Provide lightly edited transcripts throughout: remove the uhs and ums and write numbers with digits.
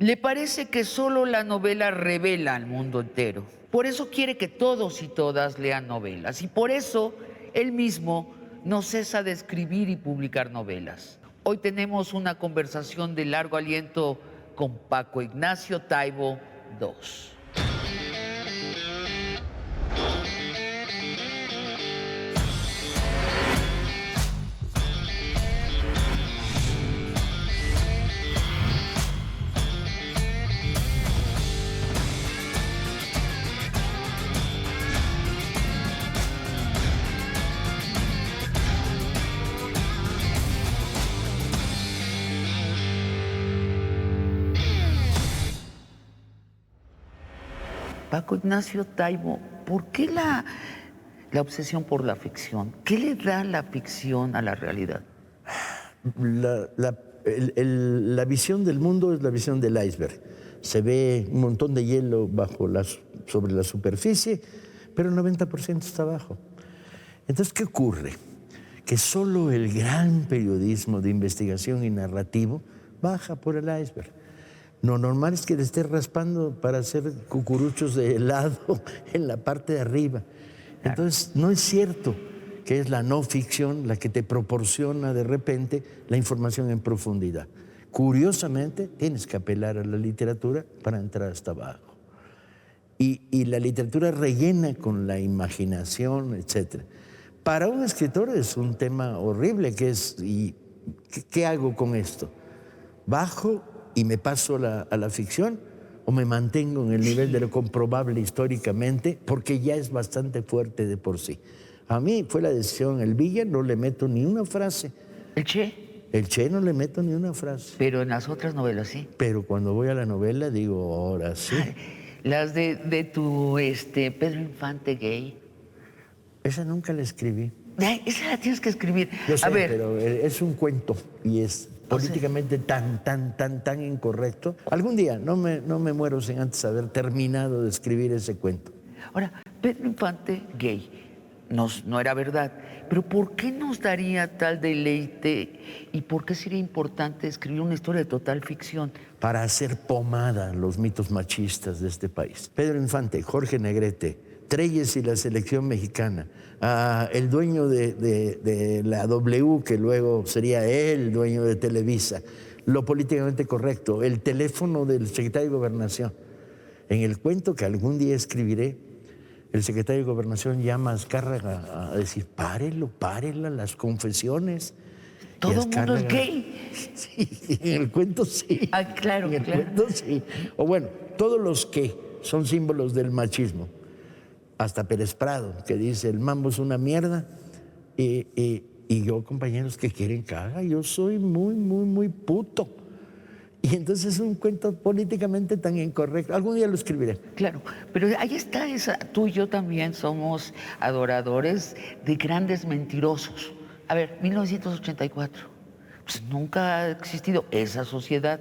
Le parece que solo la novela revela al mundo entero. Por eso quiere que todos y todas lean novelas. Y por eso él mismo no cesa de escribir y publicar novelas. Hoy tenemos una conversación de largo aliento con Paco Ignacio Taibo II. Paco Ignacio Taibo, ¿por qué la obsesión por la ficción? ¿Qué le da la ficción a la realidad? La visión del mundo es la visión del iceberg. Se ve un montón de hielo sobre la superficie, pero el 90% está abajo. Entonces, ¿qué ocurre? Que solo el gran periodismo de investigación y narrativo baja por el iceberg. Lo normal es que le esté raspando para hacer cucuruchos de helado en la parte de arriba. Entonces, no es cierto que es la no ficción la que te proporciona de repente la información en profundidad. Curiosamente, tienes que apelar a la literatura para entrar hasta abajo. Y la literatura rellena con la imaginación, etc. Para un escritor es un tema horrible, que es, ¿qué hago con esto? ¿Bajo y me paso a la ficción o me mantengo en el nivel de lo comprobable históricamente, porque ya es bastante fuerte de por sí? A mí fue la decisión, el Villa no le meto ni una frase. ¿El Che? El Che no le meto ni una frase. Pero en las otras novelas sí. Pero cuando voy a la novela digo, ahora sí. Las de tu Pedro Infante gay. Esa nunca la escribí. Esa la tienes que escribir. Yo sé, a ver, pero es un cuento y es políticamente tan incorrecto. Algún día no me muero sin antes haber terminado de escribir ese cuento. Ahora, Pedro Infante gay no era verdad, pero ¿por qué nos daría tal deleite y por qué sería importante escribir una historia de total ficción? Para hacer pomada los mitos machistas de este país. Pedro Infante, Jorge Negrete, Treyes y la selección mexicana, el dueño de la W, que luego sería el dueño de Televisa, lo políticamente correcto, el teléfono del secretario de Gobernación. En el cuento que algún día escribiré, el secretario de Gobernación llama a Azcárraga a decir, párela, las confesiones. ¿Todo el mundo es gay? Sí, en el cuento sí. Ah, claro, en el claro. cuento sí. O bueno, todos los que son símbolos del machismo. Hasta Pérez Prado, que dice, el mambo es una mierda. Y yo, compañeros, que quieren que haga, yo soy muy puto. Y entonces es un cuento políticamente tan incorrecto. Algún día lo escribiré. Claro, pero ahí está tú y yo también somos adoradores de grandes mentirosos. A ver, 1984, pues nunca ha existido esa sociedad.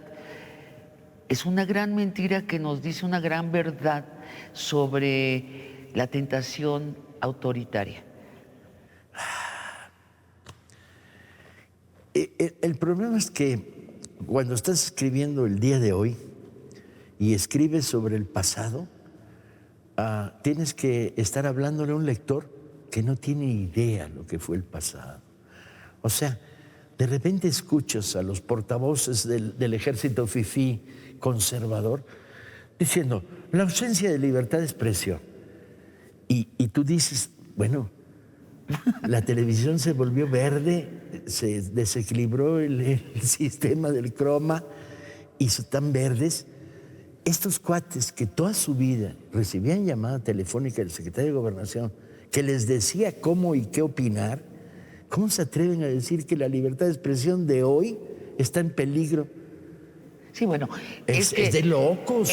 Es una gran mentira que nos dice una gran verdad sobre la tentación autoritaria. El problema es que cuando estás escribiendo el día de hoy y escribes sobre el pasado, tienes que estar hablándole a un lector que no tiene idea lo que fue el pasado. O sea, de repente escuchas a los portavoces del ejército fifí conservador diciendo, la ausencia de libertad de expresión. Y tú dices, bueno, la televisión se volvió verde, se desequilibró el sistema del croma y están verdes. Estos cuates que toda su vida recibían llamada telefónica del secretario de Gobernación, que les decía cómo y qué opinar, ¿cómo se atreven a decir que la libertad de expresión de hoy está en peligro? Sí, bueno, es de locos,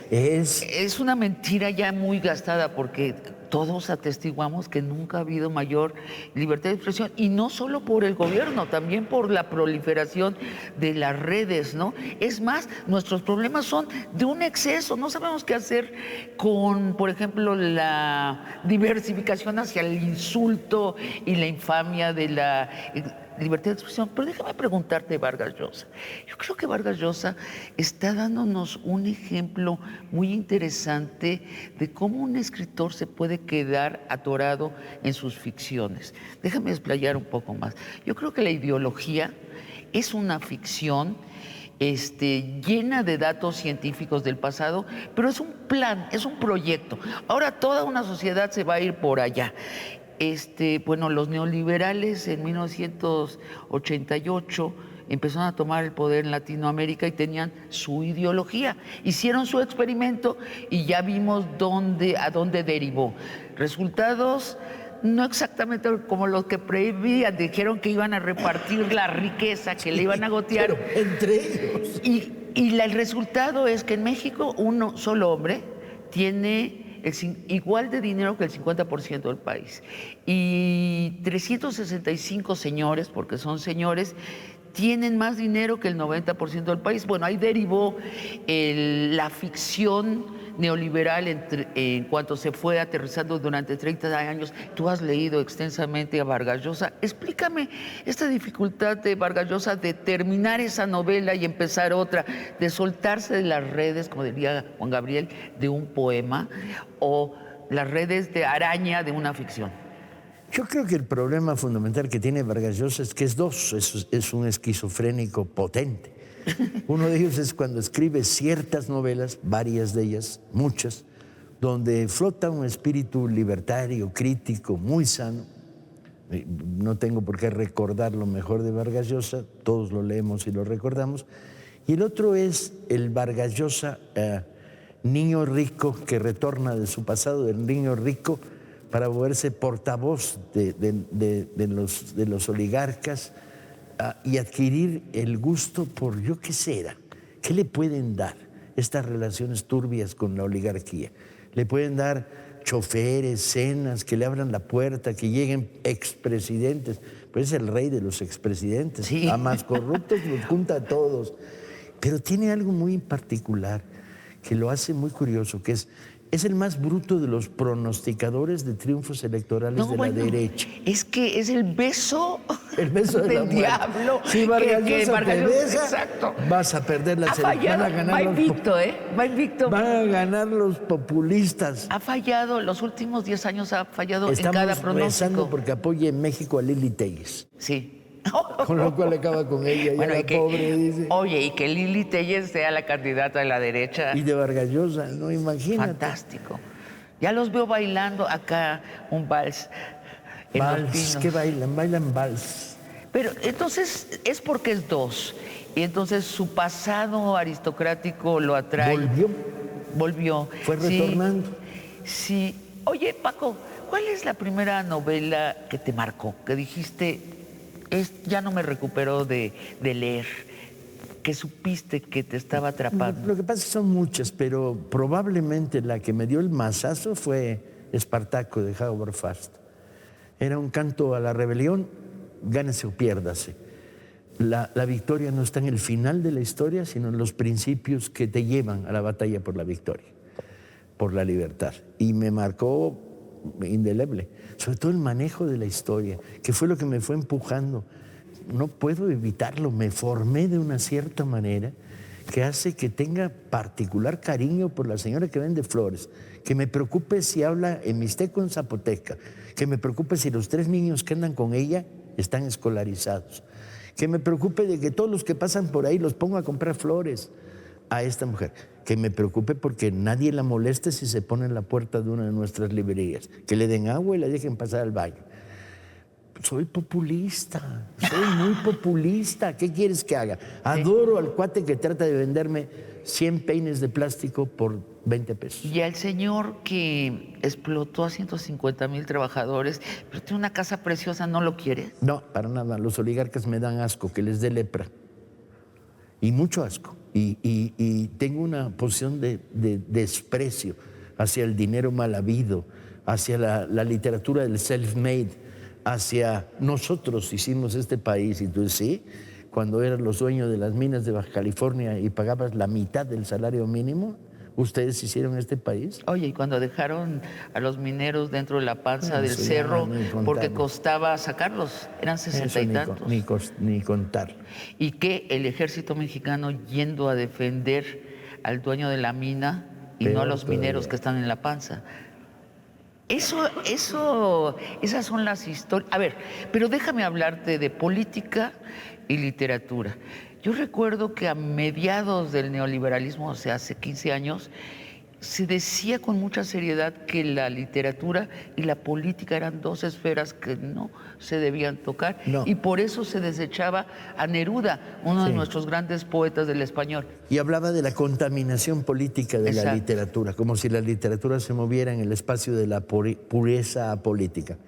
es una mentira ya muy gastada porque todos atestiguamos que nunca ha habido mayor libertad de expresión y no solo por el gobierno, también por la proliferación de las redes, ¿no? Es más, nuestros problemas son de un exceso, no sabemos qué hacer con, por ejemplo, la diversificación hacia el insulto y la infamia de la libertad de expresión. Pero déjame preguntarte de Vargas Llosa. Yo creo que Vargas Llosa está dándonos un ejemplo muy interesante de cómo un escritor se puede quedar atorado en sus ficciones. Déjame explayar un poco más. Yo creo que la ideología es una ficción llena de datos científicos del pasado, pero es un plan, es un proyecto. Ahora toda una sociedad se va a ir por allá. Bueno, los neoliberales en 1988 empezaron a tomar el poder en Latinoamérica y tenían su ideología. Hicieron su experimento y ya vimos a dónde derivó. Resultados no exactamente como los que prevían, dijeron que iban a repartir la riqueza, que le iban a gotear. Pero entre ellos. El resultado es que en México un solo hombre tiene igual de dinero que el 50% del país. Y 365 señores, porque son señores, tienen más dinero que el 90% del país. Bueno, ahí derivó la ficción neoliberal en cuanto se fue aterrizando durante 30 años. Tú has leído extensamente a Vargas Llosa. Explícame esta dificultad de Vargas Llosa de terminar esa novela y empezar otra, de soltarse de las redes, como diría Juan Gabriel, de un poema, o las redes de araña de una ficción. Yo creo que el problema fundamental que tiene Vargas Llosa es que es un esquizofrénico potente. Uno de ellos es cuando escribe ciertas novelas, varias de ellas, muchas, donde flota un espíritu libertario, crítico, muy sano. No tengo por qué recordar lo mejor de Vargas Llosa, todos lo leemos y lo recordamos. Y el otro es el Vargas Llosa, niño rico que retorna de su pasado, del niño rico, para volverse portavoz de los oligarcas y adquirir el gusto por, yo qué sé, ¿qué le pueden dar estas relaciones turbias con la oligarquía? Le pueden dar choferes, cenas, que le abran la puerta, que lleguen expresidentes. Pues es el rey de los expresidentes. Sí. A más corruptos los junta a todos. Pero tiene algo muy particular que lo hace muy curioso, que es el más bruto de los pronosticadores de triunfos electorales de la derecha. Es que es el beso del diablo. Si Vargas Llosa te besa, exacto, vas a perder la elección. Va invicto, va invicto. Van a ganar los populistas. Ha fallado, los últimos 10 años ha fallado en cada pronóstico. Estamos rezando porque apoye en México a Lili Téllez. Sí. Con lo cual acaba con ella. Bueno, y que, pobre, dice. Oye, y que Lili Téllez sea la candidata de la derecha. Y de Vargas Llosa, no, imagínate. Fantástico. Ya los veo bailando acá un vals. Vals, ¿qué bailan? Bailan vals. Pero entonces es porque es dos. Y entonces su pasado aristocrático lo atrae. Volvió. Fue retornando. Sí. Oye, Paco, ¿cuál es la primera novela que te marcó? Que dijiste, ya no me recuperó de leer, que supiste que te estaba atrapando. Lo que pasa es que son muchas, pero probablemente la que me dio el mazazo fue Espartaco de Howard Fast. Era un canto a la rebelión, gánese o piérdase. La victoria no está en el final de la historia, sino en los principios que te llevan a la batalla por la victoria, por la libertad. Y me marcó indeleble, sobre todo el manejo de la historia, que fue lo que me fue empujando. No puedo evitarlo, me formé de una cierta manera que hace que tenga particular cariño por la señora que vende flores, que me preocupe si habla en mixteco o en zapoteca, que me preocupe si los 3 niños que andan con ella están escolarizados, que me preocupe de que todos los que pasan por ahí los pongo a comprar flores a esta mujer, que me preocupe porque nadie la moleste si se pone en la puerta de una de nuestras librerías, que le den agua y la dejen pasar al baño. Soy populista, soy muy populista. ¿Qué quieres que haga? Adoro al cuate que trata de venderme 100 peines de plástico por 20 pesos. Y al señor que explotó a 150,000 trabajadores, pero tiene una casa preciosa, ¿no lo quieres? No, para nada. Los oligarcas me dan asco, que les dé lepra. Y mucho asco. Y tengo una posición de desprecio hacia el dinero mal habido, hacia la literatura del self-made, hacia nosotros hicimos este país. Y tú sí, cuando eras los dueños de las minas de Baja California y pagabas la mitad del salario mínimo, ustedes hicieron este país. Oye, y cuando dejaron a los mineros dentro de la panza del Eso ya cerro, ni contarlo. porque costaba sacarlos, eran 60 y tantos. Ni contar. Y que el ejército mexicano yendo a defender al dueño de la mina y no a Peor los mineros todavía. que están en la panza. Esas son las historias. A ver, pero déjame hablarte de política y literatura. Yo recuerdo que a mediados del neoliberalismo, o sea, hace 15 años, se decía con mucha seriedad que la literatura y la política eran dos esferas que no se debían tocar. No. Y por eso se desechaba a Neruda, uno de Sí. nuestros grandes poetas del español. Y hablaba de la contaminación política de la Exacto. literatura, como si la literatura se moviera en el espacio de la pureza política.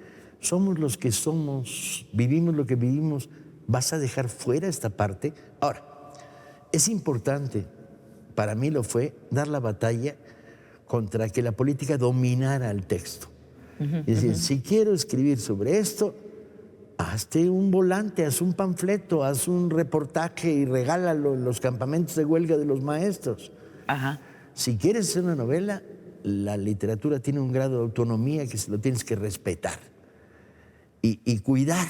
Somos los que somos, vivimos lo que vivimos. ¿Vas a dejar fuera esta parte? Ahora, es importante, para mí lo fue, dar la batalla contra que la política dominara el texto. Es decir, si quiero escribir sobre esto, hazte un volante, haz un panfleto, haz un reportaje y regálalo en los campamentos de huelga de los maestros. Ajá. Si quieres hacer una novela, la literatura tiene un grado de autonomía que se lo tienes que respetar y cuidar.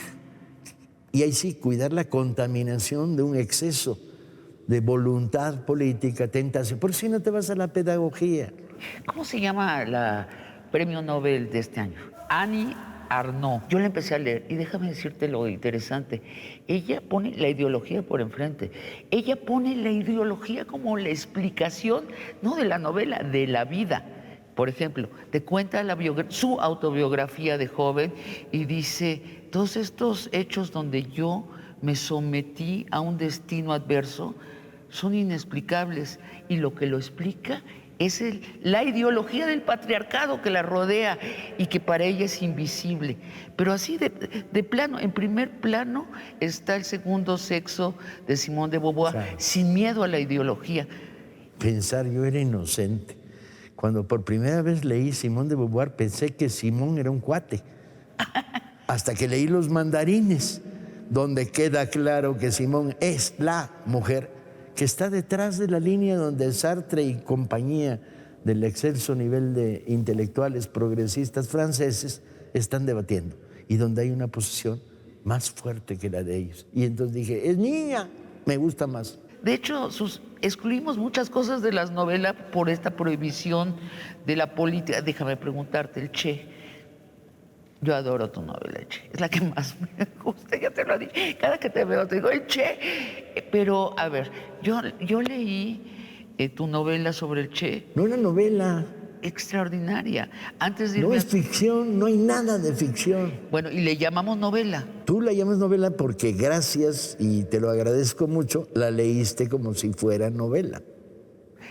Y ahí sí, cuidar la contaminación de un exceso de voluntad política, tentación. Por si no te vas a la pedagogía. ¿Cómo se llama la premio Nobel de este año? Annie Arnaud. Yo la empecé a leer y déjame decirte lo interesante. Ella pone la ideología por enfrente. Ella pone la ideología como la explicación, no de la novela, de la vida. Por ejemplo, te cuenta su autobiografía de joven y dice, todos estos hechos donde yo me sometí a un destino adverso son inexplicables y lo que lo explica es la ideología del patriarcado que la rodea y que para ella es invisible. Pero así de plano, en primer plano está el segundo sexo de Simone de Beauvoir, Claro. sin miedo a la ideología. Pensar, yo era inocente. Cuando por primera vez leí Simón de Beauvoir, pensé que Simón era un cuate. Hasta que leí Los Mandarines, donde queda claro que Simón es la mujer que está detrás de la línea donde Sartre y compañía del excelso nivel de intelectuales progresistas franceses están debatiendo y donde hay una posición más fuerte que la de ellos. Y entonces dije, es niña, me gusta más. De hecho, excluimos muchas cosas de las novelas por esta prohibición de la política. Déjame preguntarte, el Che. Yo adoro tu novela, el Che. Es la que más me gusta, ya te lo dije. Cada que te veo te digo, el Che. Pero, a ver, yo leí tu novela sobre el Che. No una novela, Extraordinaria. Antes de no irme es ficción, no hay nada de ficción. Bueno, y le llamamos novela. Tú la llamas novela porque gracias, y te lo agradezco mucho, la leíste como si fuera novela.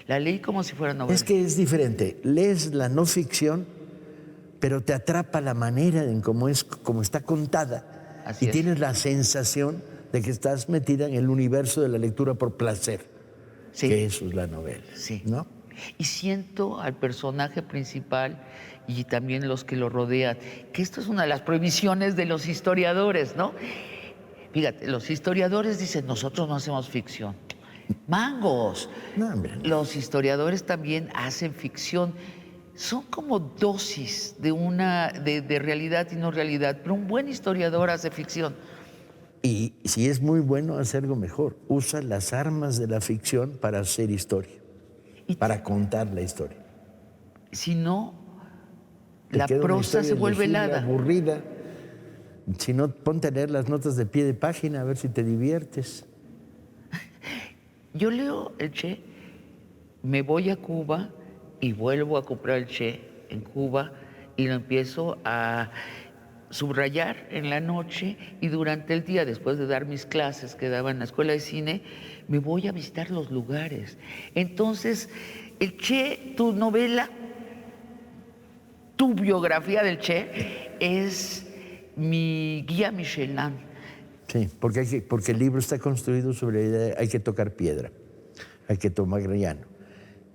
La leí como si fuera novela. Es que es diferente. Lees la no ficción, pero te atrapa la manera en cómo está contada. Así y es. tienes la sensación de que estás metida en el universo de la lectura por placer. Sí. Que eso es la novela. Sí. ¿No? Y siento al personaje principal y también los que lo rodean, que esto es una de las prohibiciones de los historiadores, ¿no? Fíjate, los historiadores dicen, nosotros no hacemos ficción. ¡Mangos! No, hombre. Los historiadores también hacen ficción. Son como dosis de realidad y no realidad, pero un buen historiador hace ficción. Y si es muy bueno, hace algo mejor. Usa las armas de la ficción para hacer historia, para contar la historia. Si no, Te la queda una prosa historia se vuelve legible, helada. aburrida. Si no, ponte a leer las notas de pie de página a ver si te diviertes. Yo leo el Che, me voy a Cuba y vuelvo a comprar el Che en Cuba y lo empiezo a subrayar en la noche y durante el día, después de dar mis clases que daba en la escuela de cine, me voy a visitar los lugares. Entonces, el Che, tu novela, tu biografía del Che es mi guía Michelin. Sí, porque el libro está construido sobre la idea de hay que tocar piedra, hay que tomar llano.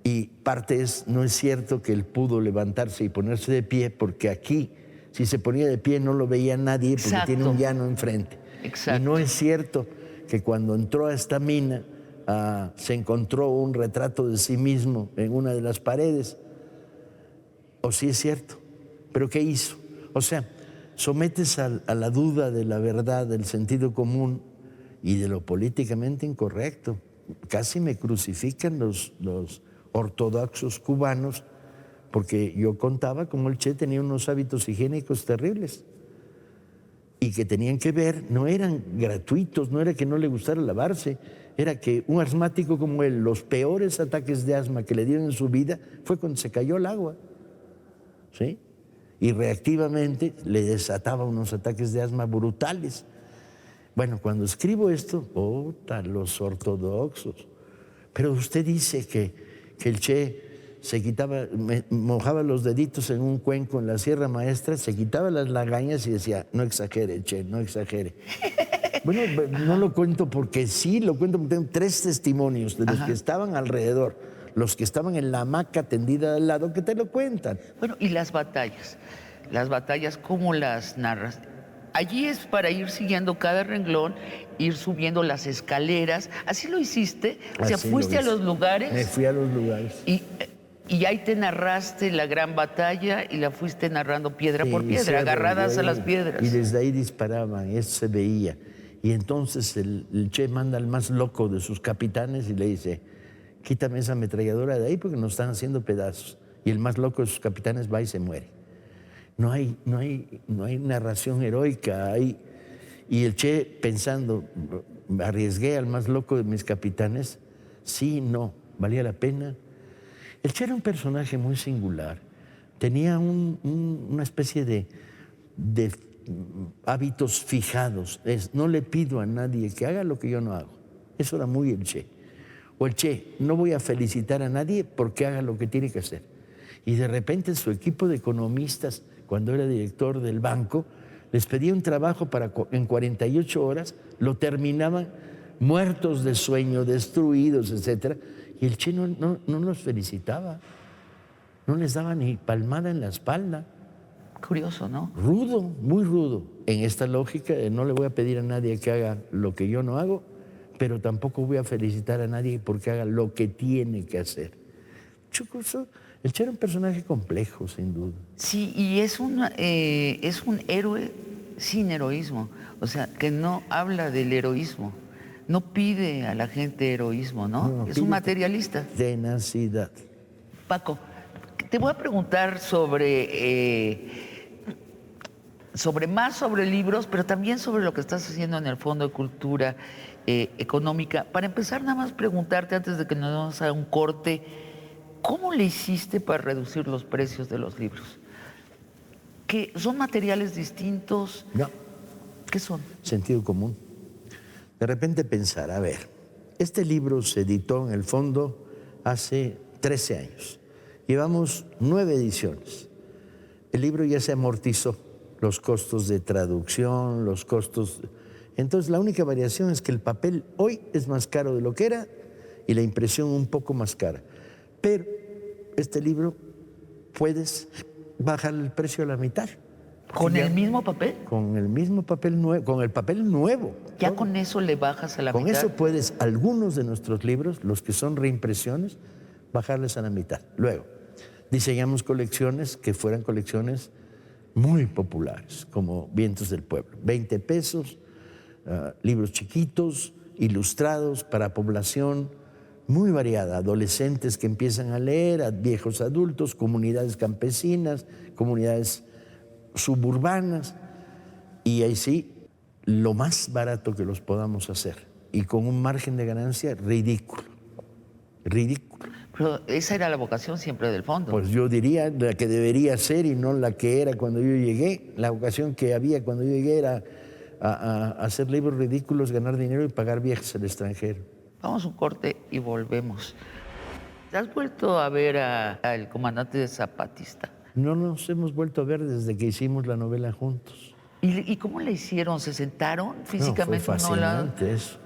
Y parte no es cierto que él pudo levantarse y ponerse de pie, porque aquí, si se ponía de pie, no lo veía nadie porque Exacto. tiene un llano enfrente. Exacto. Y no es cierto que cuando entró a esta mina se encontró un retrato de sí mismo en una de las paredes. O sí es cierto, pero ¿qué hizo? O sea, sometes a la duda de la verdad, del sentido común y de lo políticamente incorrecto. Casi me crucifican los ortodoxos cubanos, porque yo contaba cómo el Che tenía unos hábitos higiénicos terribles y que tenían que ver, no eran gratuitos, no era que no le gustara lavarse, era que un asmático como él, los peores ataques de asma que le dieron en su vida fue cuando se cayó el agua, ¿sí? Y reactivamente le desataba unos ataques de asma brutales. Bueno, cuando escribo esto, los ortodoxos. Pero usted dice que el Che se quitaba, mojaba los deditos en un cuenco en la Sierra Maestra, se quitaba las lagañas y decía, no exagere, Che, no exagere. Bueno, no lo cuento porque sí, lo cuento porque tengo 3 testimonios de los que estaban alrededor, los que estaban en la hamaca tendida al lado, que te lo cuentan. Bueno, y las batallas, ¿cómo las narras? Allí es para ir siguiendo cada renglón, ir subiendo las escaleras. ¿Así lo hiciste? O sea, Así fuiste lo a hice. los lugares. Me fui a los lugares. Y ahí te narraste la gran batalla y la fuiste narrando piedra por Sí, piedra, agarradas a las y piedras. desde ahí disparaban, eso se veía. Y entonces el Che manda al más loco de sus capitanes y le dice, quítame esa ametralladora de ahí porque nos están haciendo pedazos. Y el más loco de sus capitanes va y se muere. No hay narración heroica. Y el Che pensando, arriesgué al más loco de mis capitanes. Sí, no, valía la pena. El Che era un personaje muy singular. Tenía una especie de hábitos fijados. No le pido a nadie que haga lo que yo no hago. Eso era muy el Che. O el Che, no voy a felicitar a nadie porque haga lo que tiene que hacer. Y de repente su equipo de economistas, cuando era director del banco, les pedía un trabajo en 48 horas, lo terminaban muertos de sueño, destruidos, etc. Y el Che no los felicitaba, no les daba ni palmada en la espalda. Curioso, ¿no? Rudo, muy rudo. En esta lógica de no le voy a pedir a nadie que haga lo que yo no hago, pero tampoco voy a felicitar a nadie porque haga lo que tiene que hacer. El Che era un personaje complejo, sin duda. Sí, y es un héroe sin heroísmo, o sea, que no habla del heroísmo, no pide a la gente heroísmo, ¿no? Es un materialista. Tenacidad. Paco, te voy a preguntar sobre libros, pero también sobre lo que estás haciendo en el Fondo de Cultura Económica. Para empezar, nada más preguntarte antes de que nos vamos a un corte, ¿cómo le hiciste para reducir los precios de los libros? ¿Que son materiales distintos? No. ¿Qué son? Sentido común. De repente pensar, a ver, este libro se editó en el Fondo hace 13 años. Llevamos 9 ediciones. El libro ya se amortizó, los costos de traducción, los costos... Entonces la única variación es que el papel hoy es más caro de lo que era y la impresión un poco más cara. Pero este libro puedes bajar el precio a la mitad. ¿Con el mismo papel? Con el mismo papel nuevo, con el papel nuevo. ¿Ya todo. con eso le bajas a la mitad? Con eso puedes, algunos de nuestros libros, los que son reimpresiones, bajarles a la mitad. Luego, diseñamos colecciones que fueran colecciones muy populares, como Vientos del Pueblo. 20 pesos, libros chiquitos, ilustrados para población muy variada, adolescentes que empiezan a leer, a viejos adultos, comunidades campesinas, comunidades suburbanas, y ahí sí, lo más barato que los podamos hacer, y con un margen de ganancia ridículo, ridículo. Pero esa era la vocación siempre del Fondo. Pues yo diría la que debería ser y no la que era cuando yo llegué. La vocación que había cuando yo llegué era a hacer libros ridículos, ganar dinero y pagar viajes al extranjero. Vamos a un corte y volvemos. ¿Has vuelto a ver al comandante Zapatista? No nos hemos vuelto a ver desde que hicimos la novela juntos. ¿Y cómo le hicieron? ¿Se sentaron físicamente? No, fue fascinante eso.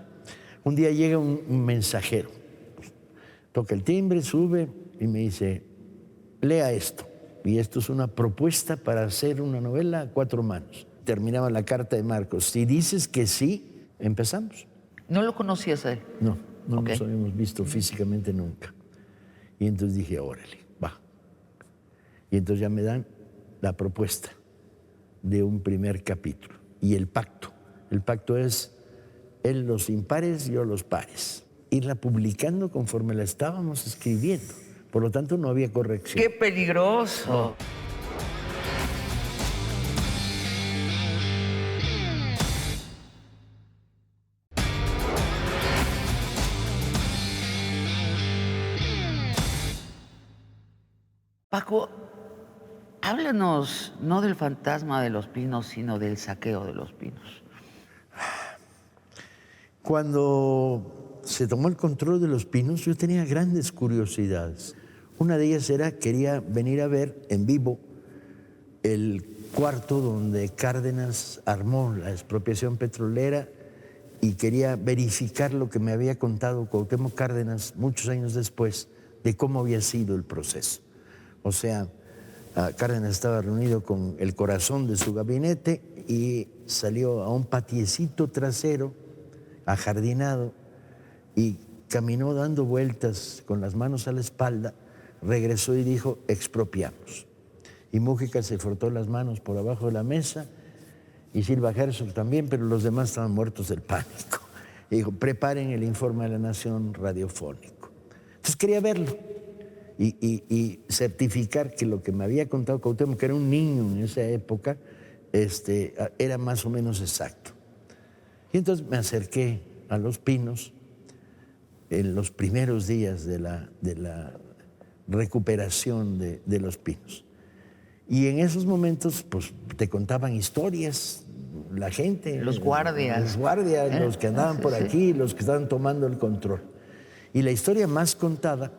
Un día llega un mensajero, toca el timbre, sube y me dice, lea esto. Y esto es una propuesta para hacer una novela a 4 manos. Terminaba la carta de Marcos. Si dices que sí, empezamos. ¿No lo conocías a él? No. no Ok. nos habíamos visto físicamente nunca. Y entonces dije, órale, va. Y entonces ya me dan la propuesta de un primer capítulo y el pacto. El pacto es él los impares, yo los pares. Irla publicando conforme la estábamos escribiendo. Por lo tanto, no había corrección. ¡Qué peligroso! Paco, háblanos no del fantasma de los pinos, sino del saqueo de los pinos. Cuando se tomó el control de los pinos, yo tenía grandes curiosidades. Una de ellas era, quería venir a ver en vivo el cuarto donde Cárdenas armó la expropiación petrolera y quería verificar lo que me había contado Cuauhtémoc Cárdenas muchos años después de cómo había sido el proceso. O sea, Cárdenas estaba reunido con el corazón de su gabinete y salió a un patiecito trasero, ajardinado, y caminó dando vueltas con las manos a la espalda, regresó y dijo, expropiamos. Y Mújica se frotó las manos por abajo de la mesa, y Silva Herzog también, pero los demás estaban muertos del pánico. Y dijo, preparen el informe de la Nación radiofónico. Entonces quería verlo y certificar que lo que me había contado Cuauhtémoc, que era un niño en esa época, era más o menos exacto. Y entonces me acerqué a Los Pinos en los primeros días de la recuperación de Los Pinos. Y en esos momentos, pues, te contaban historias, la gente. Los guardias. Los guardias, los que andaban por sí. aquí, los que estaban tomando el control. Y la historia más contada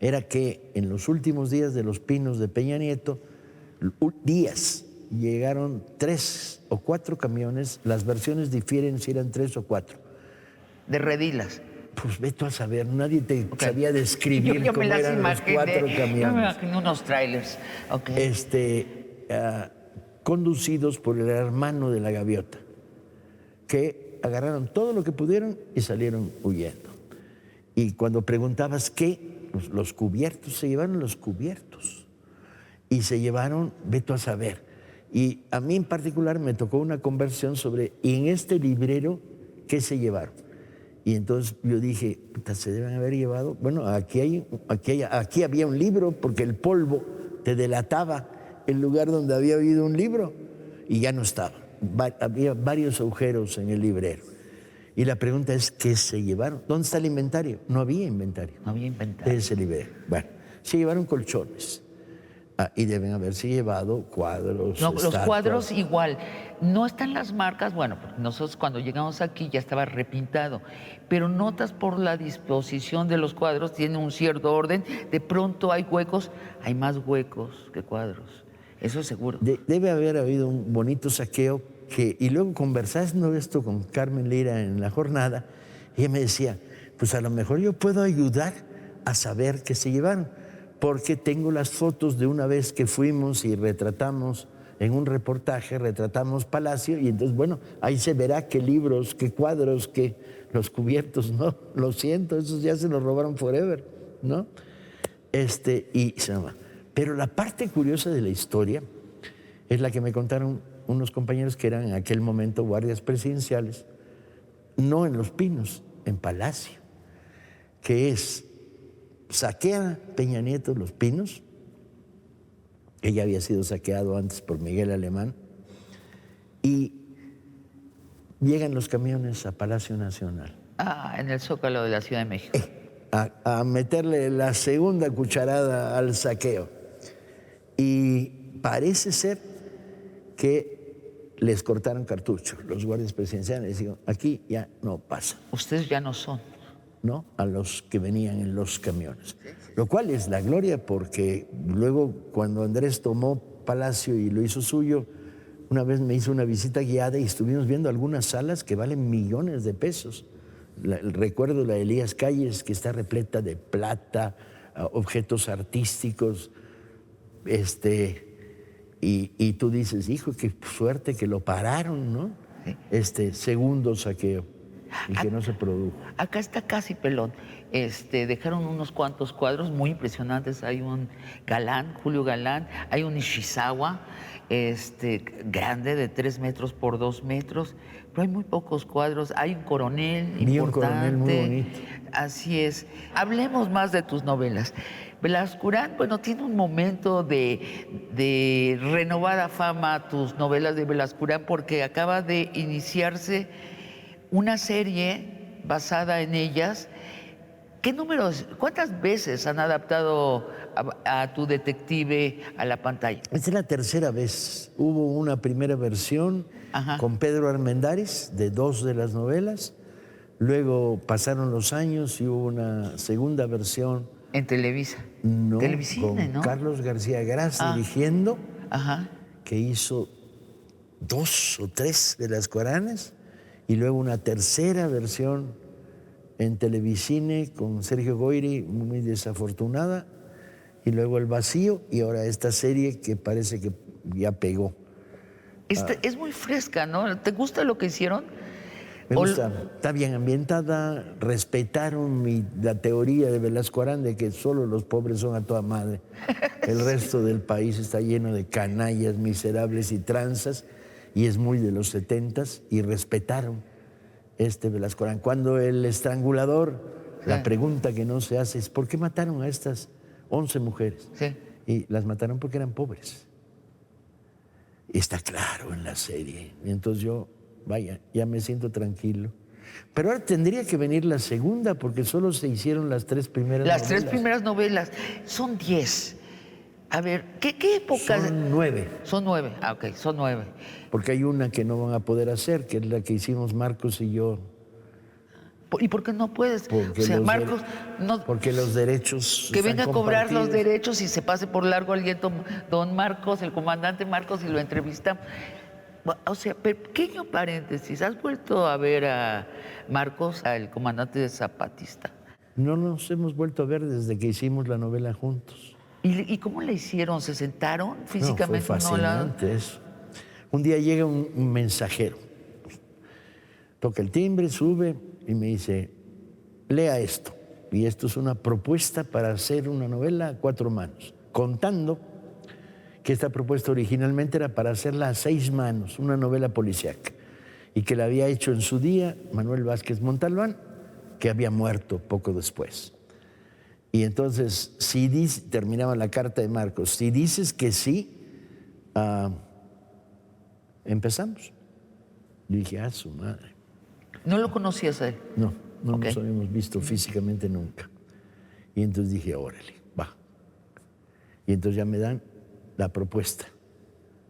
era que en los últimos días de Los Pinos de Peña Nieto, llegaron 3 o 4 camiones, las versiones difieren si eran 3 o 4. De redilas. Pues ve tú a saber, nadie te Ok. sabía describir Yo me cómo las eran los 4 Yo me camiones. imaginé unos trailers. Ok. Conducidos por el hermano de la gaviota, que agarraron todo lo que pudieron y salieron huyendo. Y cuando preguntabas qué, pues los cubiertos, se llevaron los cubiertos. Y se llevaron, ve tú a saber. Y a mí en particular me tocó una conversión sobre, ¿y en este librero qué se llevaron? Y entonces yo dije, puta, se deben haber llevado, bueno, aquí había un libro, porque el polvo te delataba el lugar donde había habido un libro, y ya no estaba. Había varios agujeros en el librero. Y la pregunta es, ¿qué se llevaron? ¿Dónde está el inventario? No había inventario. No había inventario. De ese librero. Bueno, se llevaron colchones. Y deben haberse llevado cuadros. No, los estatuas. cuadros igual. No están las marcas, bueno, porque nosotros cuando llegamos aquí ya estaba repintado, pero notas por la disposición de los cuadros, tiene un cierto orden, de pronto hay huecos, hay más huecos que cuadros, eso es seguro. Debe haber habido un bonito saqueo y luego conversando esto con Carmen Lira en la jornada, ella me decía, pues a lo mejor yo puedo ayudar a saber qué se llevaron, porque tengo las fotos de una vez que fuimos y retratamos en un reportaje, retratamos Palacio, y entonces, bueno, ahí se verá qué libros, qué cuadros, qué los cubiertos, ¿no? Lo siento, esos ya se los robaron forever, ¿no? Pero la parte curiosa de la historia es la que me contaron unos compañeros que eran en aquel momento guardias presidenciales, no en Los Pinos, en Palacio, que es, saquea Peña Nieto Los Pinos, que ya había sido saqueado antes por Miguel Alemán, y llegan los camiones a Palacio Nacional. En el Zócalo de la Ciudad de México. A meterle la segunda cucharada al saqueo. Y parece ser que les cortaron cartucho, los guardias presidenciales. Digo, aquí ya no pasa. Ustedes ya no son. ¿No? A los que venían en los camiones. Lo cual es la gloria, porque luego cuando Andrés tomó Palacio y lo hizo suyo, una vez me hizo una visita guiada y estuvimos viendo algunas salas que valen millones de pesos. Recuerdo la de Elías Calles, que está repleta de plata, objetos artísticos, y tú dices, hijo, qué suerte que lo pararon, ¿no? Segundo saqueo. y que no se produjo. Acá está casi pelón. Dejaron unos cuantos cuadros muy impresionantes. Hay un Galán, Julio Galán, hay un Ishizawa, grande de 3 metros por 2 metros, pero hay muy pocos cuadros. Hay un Coronel Vi un importante. Coronel muy bonito. Así es. Hablemos más de tus novelas. Velasco Urán, bueno, tiene un momento de renovada fama tus novelas de Velasco Urán porque acaba de iniciarse una serie basada en ellas. ¿Qué números, cuántas veces han adaptado a tu detective a la pantalla? Esta es la tercera vez. Hubo una primera versión Ajá. con Pedro Armendáriz de 2 de las novelas. Luego pasaron los años y hubo una segunda versión. En Televisa. No, Televicine, con ¿no? Carlos García Gras dirigiendo, Ajá. que hizo 2 o 3 de las Coranas. Y luego una tercera versión en Televicine con Sergio Goyri, muy desafortunada, y luego El Vacío, y ahora esta serie que parece que ya pegó. Es muy fresca, ¿no? ¿Te gusta lo que hicieron? Me gusta, está bien ambientada, respetaron la teoría de Velasco Arán de que solo los pobres son a toda madre. El resto del país está lleno de canallas, miserables y tranzas, y es muy de los 70s, y respetaron Velasco Arán. Cuando el estrangulador, la pregunta que no se hace es ¿por qué mataron a estas 11 mujeres? Sí. Y las mataron porque eran pobres. Y está claro en la serie. Y entonces yo, vaya, ya me siento tranquilo. Pero ahora tendría que venir la segunda porque solo se hicieron las 3 primeras novelas. Las 3 primeras novelas. Son 10. A ver, ¿qué época? Son 9. Son 9. Ah, ok, son 9. Porque hay una que no van a poder hacer, que es la que hicimos Marcos y yo. ¿Y por qué no puedes? Porque o sea, Marcos, no, porque los derechos que venga a cobrar los compartidos. derechos y se pase por largo alguien, don Marcos, el comandante Marcos, y lo entrevista. O sea, pequeño paréntesis, ¿has vuelto a ver a Marcos, al comandante de Zapatista? No nos hemos vuelto a ver desde que hicimos la novela juntos. ¿Y cómo la hicieron? ¿Se sentaron físicamente? No, fue fascinante eso. Un día llega un mensajero, toca el timbre, sube y me dice, lea esto. Y esto es una propuesta para hacer una novela a 4 manos, contando que esta propuesta originalmente era para hacerla a 6 manos, una novela policíaca, y que la había hecho en su día Manuel Vázquez Montalbán, que había muerto poco después. Y entonces, terminaba la carta de Marcos, si dices que sí, empezamos. Yo dije, su madre. ¿No lo conocías a él? No Ok. nos habíamos visto físicamente nunca. Y entonces dije, órale, va. Y entonces ya me dan la propuesta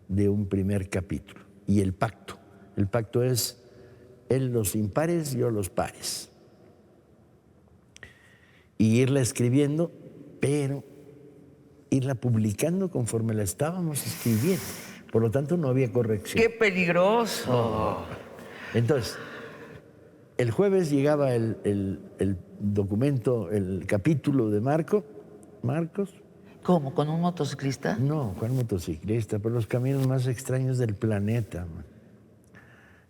de un primer capítulo y el pacto. El pacto es él los impares, yo los pares. Y irla escribiendo, pero irla publicando conforme la estábamos escribiendo. Por lo tanto, no había corrección. ¡Qué peligroso! Entonces, el jueves llegaba el documento, el capítulo de Marcos. ¿Cómo? ¿Con un motociclista? No, ¿cuál motociclista? Por los caminos más extraños del planeta, man.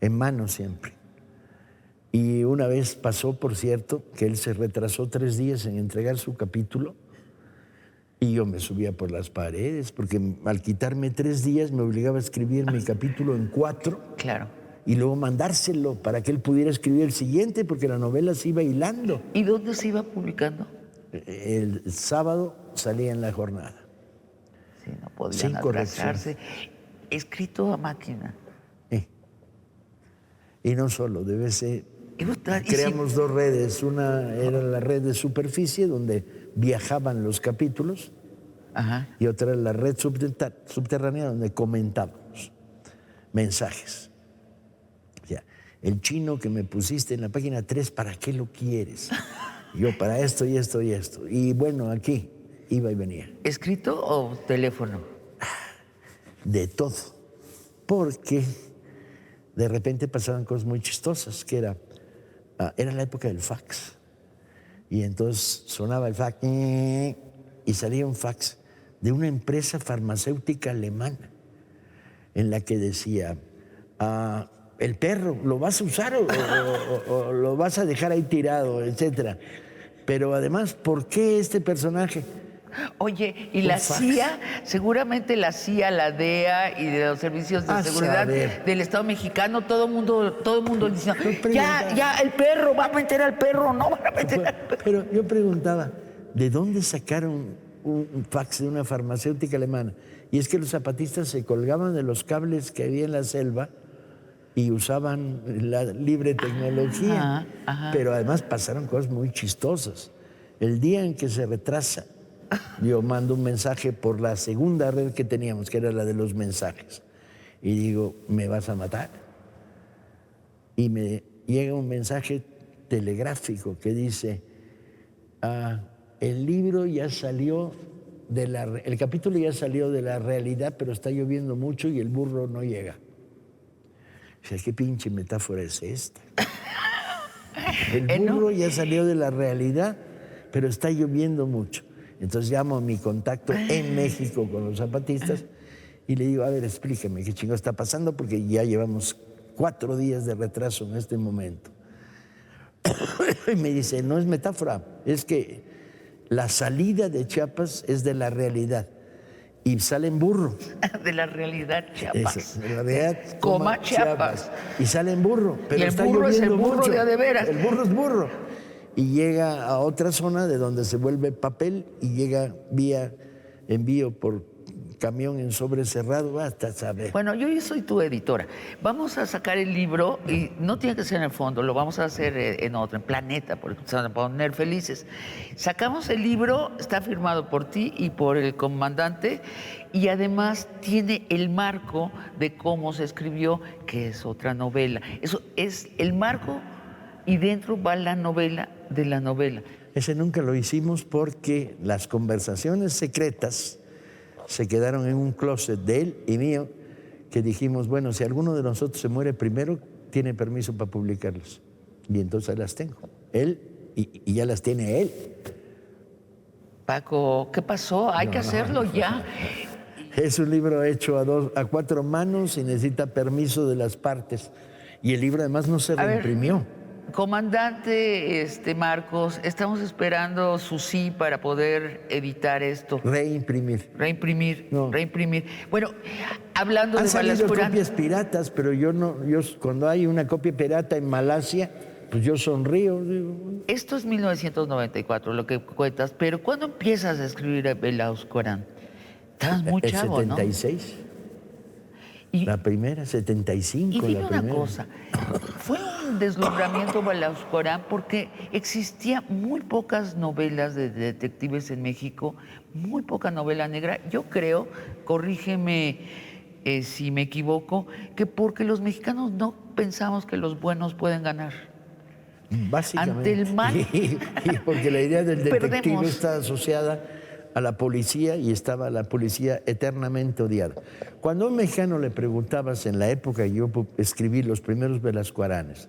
En mano siempre. Y una vez pasó, por cierto, que él se retrasó 3 días en entregar su capítulo y yo me subía por las paredes porque al quitarme 3 días me obligaba a escribir mi capítulo en 4. Claro. Y luego mandárselo para que él pudiera escribir el siguiente porque la novela se iba hilando. ¿Y dónde se iba publicando? El sábado salía en La Jornada. Sí, no podían Sin atrasarse. Escrito a máquina. Y no solo, debe ser. Y Creamos 2 redes. Una era la red de superficie, donde viajaban los capítulos, Ajá. y otra era la red subterránea, donde comentábamos mensajes. O sea, el chino que me pusiste en la página 3, ¿para qué lo quieres? Yo, para esto y esto y esto. Y bueno, aquí iba y venía. ¿Escrito o teléfono? De todo. Porque de repente pasaban cosas muy chistosas, que era la época del fax. Y entonces sonaba el fax y salía un fax de una empresa farmacéutica alemana en la que decía, el perro, ¿lo vas a usar o lo vas a dejar ahí tirado, etcétera? Pero además, ¿por qué este personaje? Oye, y Un la fax. CIA, seguramente la CIA, la DEA y de los servicios de A seguridad saber. del Estado mexicano, todo el mundo diciendo, preguntaba. ya, el perro, va a meter al perro, no van a meter al perro. Pero yo preguntaba, ¿de dónde sacaron un fax de una farmacéutica alemana? Y es que los zapatistas se colgaban de los cables que había en la selva y usaban la libre tecnología. Ajá. Pero además pasaron cosas muy chistosas. El día en que se retrasa, yo mando un mensaje por la segunda red que teníamos, que era la de los mensajes. Y digo, ¿me vas a matar? Y me llega un mensaje telegráfico que dice, el libro ya salió el capítulo ya salió de la realidad, pero está lloviendo mucho y el burro no llega. O sea, ¿qué pinche metáfora es esta? El burro ya salió de la realidad, pero está lloviendo mucho. Entonces llamo a mi contacto en México con los zapatistas y le digo, a ver, explícame qué chingo está pasando, porque ya llevamos 4 días de retraso en este momento. Y me dice, no es metáfora, es que la salida de Chiapas es de la realidad y sale en burro. De la realidad Chiapas. Eso, de la realidad, Coma Chiapas. Y sale en burro, pero Y el está burro es el lloviendo burro mucho. de a de veras. El burro es burro. Y llega a otra zona de donde se vuelve papel y llega vía envío por camión en sobre cerrado, hasta saber. Bueno, yo soy tu editora. Vamos a sacar el libro y no tiene que ser en el fondo, lo vamos a hacer en otro, en Planeta, porque se van a poner felices. Sacamos el libro, está firmado por ti y por el comandante y además tiene el marco de cómo se escribió, que es otra novela. Eso es el marco y dentro va la novela de la novela. Ese nunca lo hicimos porque las conversaciones secretas se quedaron en un closet de él y mío, que dijimos, bueno, si alguno de nosotros se muere primero, tiene permiso para publicarlos. Y entonces ahí las tengo. Él, y ya las tiene él. Paco, ¿qué pasó? Hay que hacerlo ya. Es un libro hecho a 4 manos y necesita permiso de las partes. Y el libro además no se reimprimió. Comandante Marcos, estamos esperando su sí para poder editar esto. Reimprimir. Reimprimir, No. reimprimir. Bueno, hablando Han de salido Balascurán, copias piratas, pero yo cuando hay una copia pirata en Malasia, pues yo sonrío. Digo, esto es 1994, lo que cuentas, pero ¿cuándo empiezas a escribir a Balascurán? Estabas muy el chavo, 76. ¿no? La primera, 75. Y dime la una primera. cosa, fue un deslumbramiento Balascurán porque existía muy pocas novelas de detectives en México, muy poca novela negra. Yo creo, corrígeme si me equivoco, que porque los mexicanos no pensamos que los buenos pueden ganar. Básicamente. Ante el mal. Y porque la idea del detective Perdemos. está asociada a la policía y estaba la policía eternamente odiada. Cuando a un mexicano le preguntabas en la época que yo escribí los primeros Balascuranes,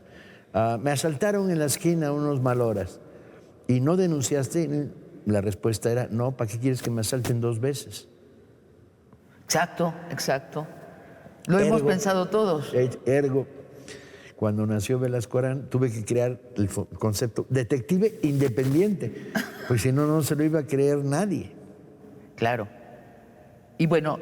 me asaltaron en la esquina unos maloras y no denunciaste, la respuesta era, no, ¿para qué quieres que me asalten 2 veces? Exacto, exacto. Lo hemos pensado todos. Ergo, cuando nació Balascurán, tuve que crear el concepto detective independiente, pues si no, no se lo iba a creer nadie. Claro. Y bueno,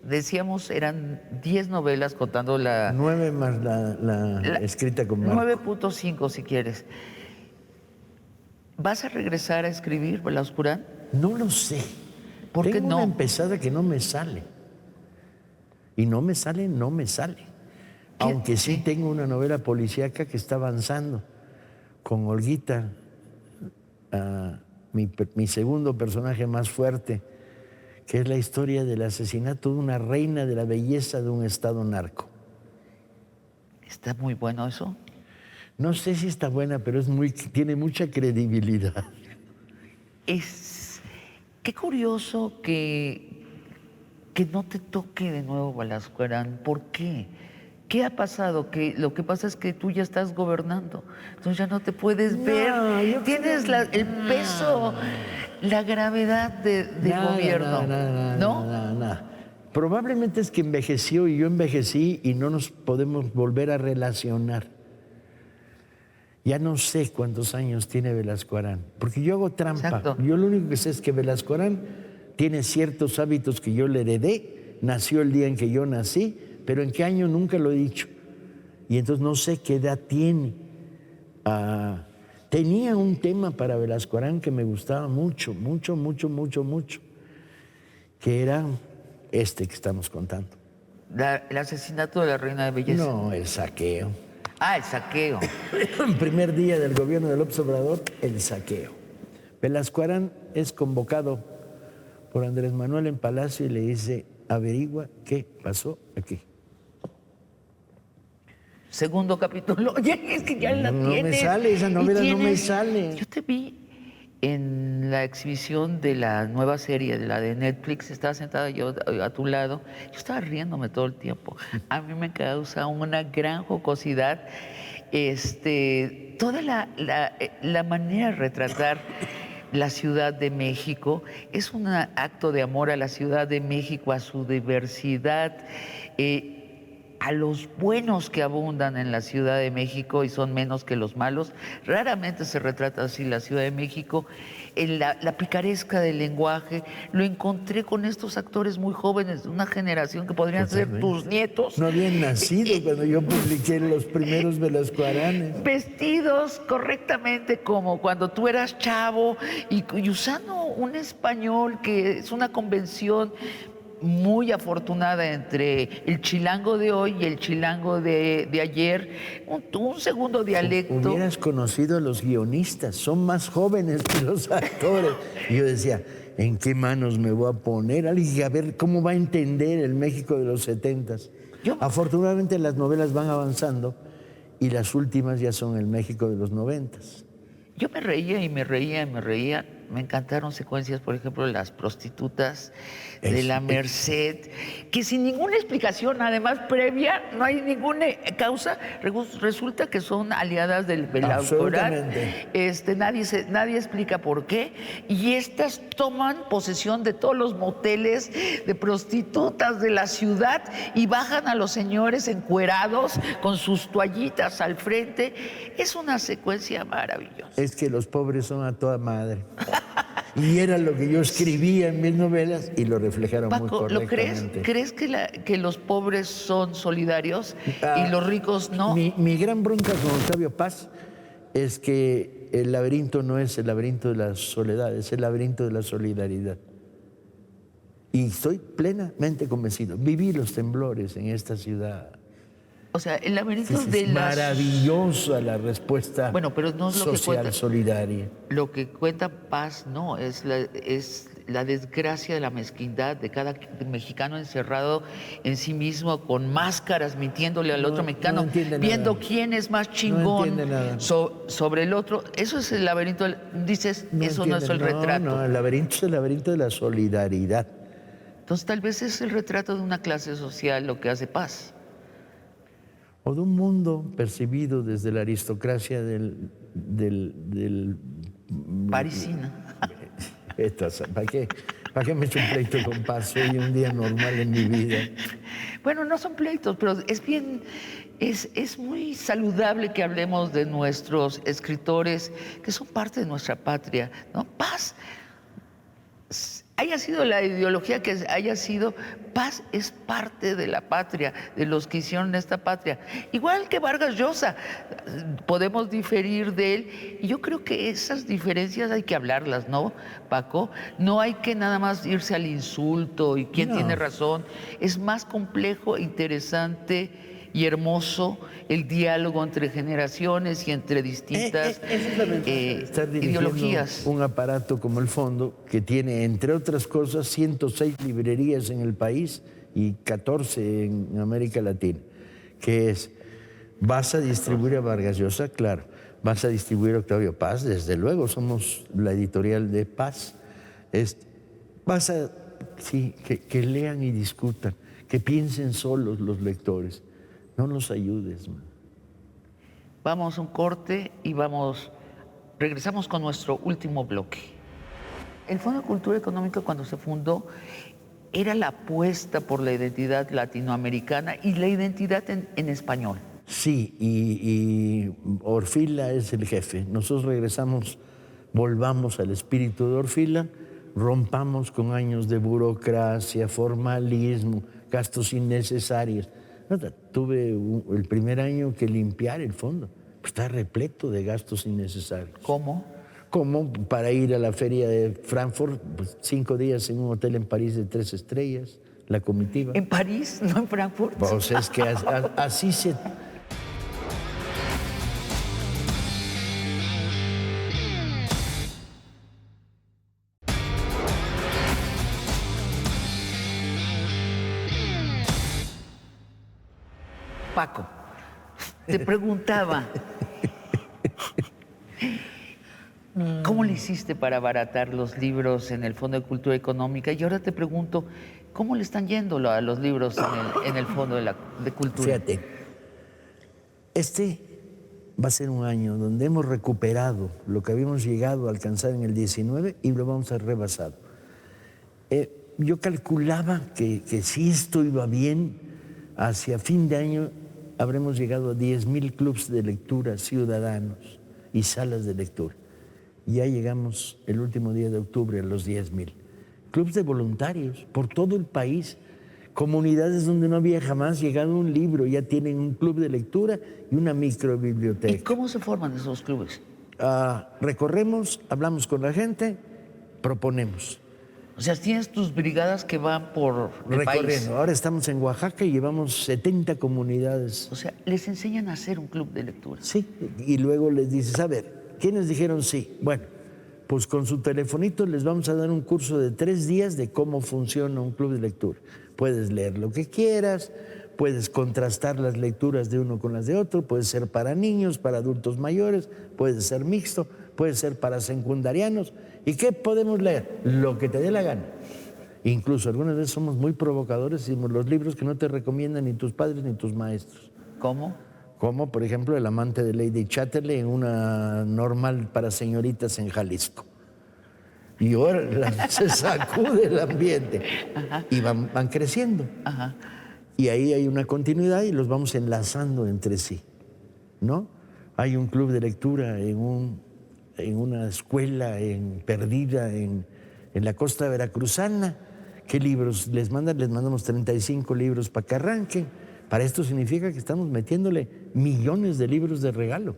decíamos, eran 10 novelas contando la... 9 más la escrita con Marco. 9.5 si quieres. ¿Vas a regresar a escribir Balascurán? No lo sé. ¿Por qué Tengo no? una empezada que no me sale. Y no me sale. Aunque sí tengo una novela policíaca que está avanzando con Olguita, mi segundo personaje más fuerte, que es la historia del asesinato de una reina de la belleza de un estado narco. Está muy bueno eso. No sé si está buena, pero tiene mucha credibilidad. Qué curioso que no te toque de nuevo Balascurán. ¿Por qué? ¿Qué ha pasado? Que lo que pasa es que tú ya estás gobernando, entonces ya no te puedes ver. Tienes el peso, la gravedad de gobierno, ¿no? Nada. Probablemente es que envejeció y yo envejecí y no nos podemos volver a relacionar. Ya no sé cuántos años tiene Velasco Arán, porque yo hago trampa. Exacto. Yo lo único que sé es que Velasco Arán tiene ciertos hábitos que yo le heredé, nació el día en que yo nací, pero en qué año nunca lo he dicho. Y entonces no sé qué edad tiene. Tenía un tema para Velasco Arán que me gustaba mucho, que era este que estamos contando. El asesinato de la reina de belleza. No, el saqueo. Ah, el saqueo. El primer día del gobierno de López Obrador, el saqueo. Velasco Arán es convocado por Andrés Manuel en Palacio y le dice, averigua qué pasó aquí. Segundo capítulo. Oye, es que ya la No tienes. me sale, esa novela Y no me sale. Yo te vi en la exhibición de la nueva serie, de la de Netflix, estaba sentada yo a tu lado, yo estaba riéndome todo el tiempo. A mí me causa una gran jocosidad toda la manera de retratar la Ciudad de México. Es un acto de amor a la Ciudad de México, a su diversidad, a los buenos que abundan en la Ciudad de México y son menos que los malos. Raramente se retrata así la Ciudad de México. La picaresca del lenguaje, lo encontré con estos actores muy jóvenes de una generación que podrían ser tus nietos. No habían nacido cuando yo publiqué los primeros Velasco Aranes. Vestidos correctamente como cuando tú eras chavo y usando un español que es una convención muy afortunada entre el chilango de hoy y el chilango de ayer, un segundo dialecto. Hubieras conocido a los guionistas, son más jóvenes que los actores. Y yo decía, ¿en qué manos me voy a poner? Alguien, a ver cómo va a entender el México de los 70s. Afortunadamente las novelas van avanzando y las últimas ya son el México de los 90s. Yo me reía y me reía y me reía. Me encantaron secuencias, por ejemplo, las prostitutas de la Merced, que sin ninguna explicación, además previa, no hay ninguna causa, resulta que son aliadas del Velasco Arán. Nadie explica por qué. Y estas toman posesión de todos los moteles de prostitutas de la ciudad y bajan a los señores encuerados con sus toallitas al frente. Es una secuencia maravillosa. Es que los pobres son a toda madre. Y era lo que yo escribía en mis novelas y lo reflejaron Paco, muy correctamente. ¿lo crees que los pobres son solidarios y los ricos no? Mi gran bronca con Octavio Paz es que el laberinto no es el laberinto de la soledad, es el laberinto de la solidaridad. Y estoy plenamente convencido. Viví los temblores en esta ciudad. O sea, el laberinto Es de las... maravillosa la respuesta pero no es lo social que cuenta, solidaria. Lo que cuenta Paz, no, es la desgracia de la mezquindad de cada mexicano encerrado en sí mismo, con máscaras, mintiéndole al otro mexicano, viendo quién es más chingón sobre el otro. Eso es el laberinto, dices, eso no es el retrato. No, el laberinto es el laberinto de la solidaridad. Entonces tal vez es el retrato de una clase social lo que hace Paz. O de un mundo percibido desde la aristocracia del parisina. ¿Para qué me echo un pleito con Paz? Soy un día normal en mi vida. Bueno, no son pleitos, pero es muy saludable que hablemos de nuestros escritores que son parte de nuestra patria, ¿no? Paz, haya sido la ideología que haya sido, Paz es parte de la patria, de los que hicieron esta patria. Igual que Vargas Llosa, podemos diferir de él. Y yo creo que esas diferencias hay que hablarlas, ¿no, Paco? No hay que nada más irse al insulto y quién tiene razón. Es más complejo, interesante y hermoso el diálogo entre generaciones y entre distintas ideologías. Un aparato como el Fondo, que tiene, entre otras cosas, 106 librerías en el país y 14 en América Latina, que es, ¿vas a distribuir a Vargas Llosa? Claro. ¿Vas a distribuir a Octavio Paz? Desde luego, somos la editorial de Paz. Vas a, sí, que lean y discutan, que piensen solos los lectores. No nos ayudes, man. Vamos a un corte y regresamos con nuestro último bloque. El Fondo de Cultura Económica, cuando se fundó, era la apuesta por la identidad latinoamericana y la identidad en español. Sí, y Orfila es el jefe. Nosotros regresamos, volvamos al espíritu de Orfila, rompamos con años de burocracia, formalismo, gastos innecesarios. Tuve el primer año que limpiar el fondo. Está repleto de gastos innecesarios. ¿Cómo? Como para ir a la feria de Frankfurt, pues 5 días en un hotel en París de 3 estrellas, la comitiva. ¿En París, no en Frankfurt? Pues es que así se... Paco, te preguntaba, ¿cómo le hiciste para abaratar los libros en el Fondo de Cultura Económica? Y ahora te pregunto, ¿cómo le están yendo a los libros en el Fondo de Cultura? Fíjate, este va a ser un año donde hemos recuperado lo que habíamos llegado a alcanzar en el 19 y lo vamos a rebasar. Yo calculaba que si esto iba bien, hacia fin de año habremos llegado a 10,000 clubs de lectura ciudadanos y salas de lectura. Ya llegamos el último día de octubre a los 10,000. Clubs de voluntarios por todo el país, comunidades donde no había jamás llegado un libro, ya tienen un club de lectura y una microbiblioteca. ¿Y cómo se forman esos clubes? Recorremos, hablamos con la gente, proponemos. O sea, tienes tus brigadas que van por el Recorriendo. país. Ahora estamos en Oaxaca y llevamos 70 comunidades. O sea, les enseñan a hacer un club de lectura. Sí, y luego les dices, a ver, ¿quiénes dijeron sí? Bueno, pues con su telefonito les vamos a dar un curso de 3 días de cómo funciona un club de lectura. Puedes leer lo que quieras, puedes contrastar las lecturas de uno con las de otro, puede ser para niños, para adultos mayores, puede ser mixto, puede ser para secundarianos. ¿Y qué podemos leer? Lo que te dé la gana. Incluso algunas veces somos muy provocadores y decimos los libros que no te recomiendan ni tus padres ni tus maestros. ¿Cómo? Como, por ejemplo, El amante de Lady Chatterley en una normal para señoritas en Jalisco. Y ahora se sacude el ambiente. Ajá. Y van creciendo. Ajá. Y ahí hay una continuidad y los vamos enlazando entre sí, ¿no? Hay un club de lectura en una escuela perdida en la costa veracruzana. ¿Qué libros les mandan? Les mandamos 35 libros para que arranquen. Para esto significa que estamos metiéndole millones de libros de regalo,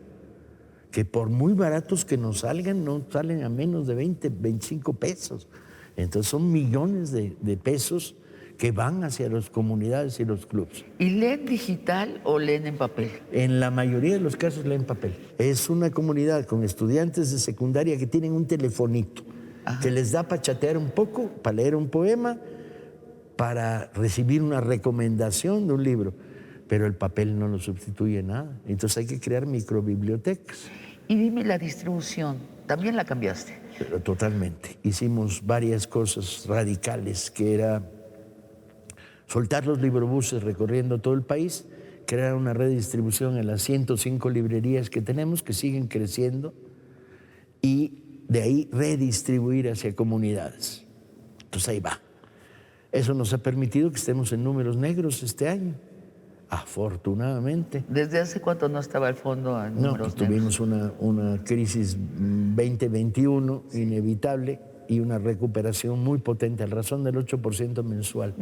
que por muy baratos que nos salgan, no salen a menos de 20, 25 pesos. Entonces son millones de pesos que van hacia las comunidades y los clubes. ¿Y leen digital o leen en papel? En la mayoría de los casos leen papel. Es una comunidad con estudiantes de secundaria que tienen un telefonito. Ajá. Que les da para chatear un poco, para leer un poema, para recibir una recomendación de un libro. Pero el papel no lo sustituye nada. Entonces hay que crear microbibliotecas. Y dime la distribución, ¿también la cambiaste? Pero totalmente. Hicimos varias cosas radicales, que era soltar los librobuses recorriendo todo el país, crear una red de distribución en las 105 librerías que tenemos, que siguen creciendo, y de ahí redistribuir hacia comunidades. Entonces ahí va. Eso nos ha permitido que estemos en números negros este año, afortunadamente. ¿Desde hace cuánto no estaba el fondo en números negros? Tuvimos una crisis 2021 inevitable y una recuperación muy potente, a razón del 8% mensual.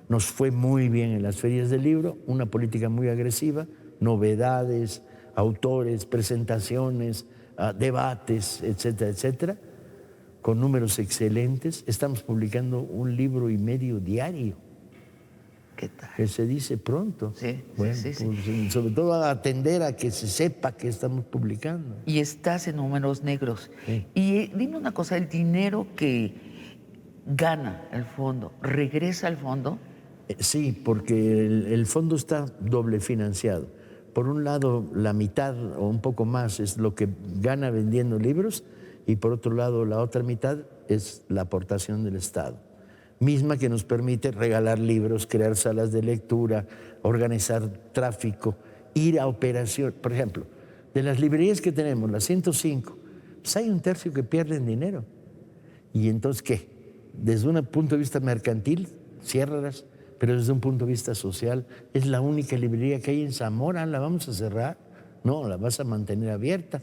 Nos fue muy bien en las ferias del libro, una política muy agresiva, novedades, autores, presentaciones, debates, etcétera, etcétera, con números excelentes. Estamos publicando 1,5 libros diario. ¿Qué tal? Que se dice pronto. Sí, bueno, sí. Pues, sobre todo a atender a que se sepa que estamos publicando. Y estás en números negros. Sí. Y dime una cosa, ¿el dinero que gana el fondo regresa al fondo? Sí, porque el fondo está doble financiado. Por un lado, la mitad o un poco más es lo que gana vendiendo libros, y por otro lado, la otra mitad es la aportación del Estado, misma que nos permite regalar libros, crear salas de lectura, organizar tráfico, ir a operación. Por ejemplo, de las librerías que tenemos, las 105, pues hay 1/3 que pierden dinero. ¿Y entonces qué? desde un punto de vista mercantil, ciérralas, pero desde un punto de vista social, es la única librería que hay en Zamora, ¿la vamos a cerrar? No, la vas a mantener abierta,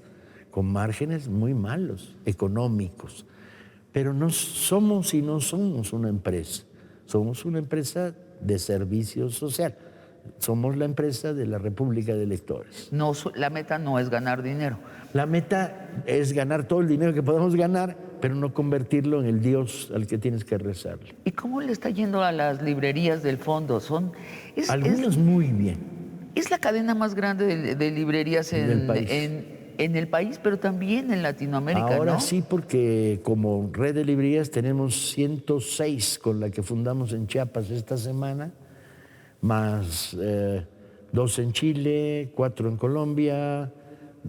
con márgenes muy malos, económicos. Pero no somos y no somos una empresa, somos una empresa de servicio social. Somos la empresa de la República de Lectores. No, la meta no es ganar dinero. La meta es ganar todo el dinero que podamos ganar, pero no convertirlo en el Dios al que tienes que rezarle. ¿Y cómo le está yendo a las librerías del fondo? Algunos muy bien. Es la cadena más grande de librerías en el país, pero también en Latinoamérica, Ahora ¿no? sí, porque como red de librerías tenemos 106 con la que fundamos en Chiapas esta semana, más 2 en Chile, 4 en Colombia,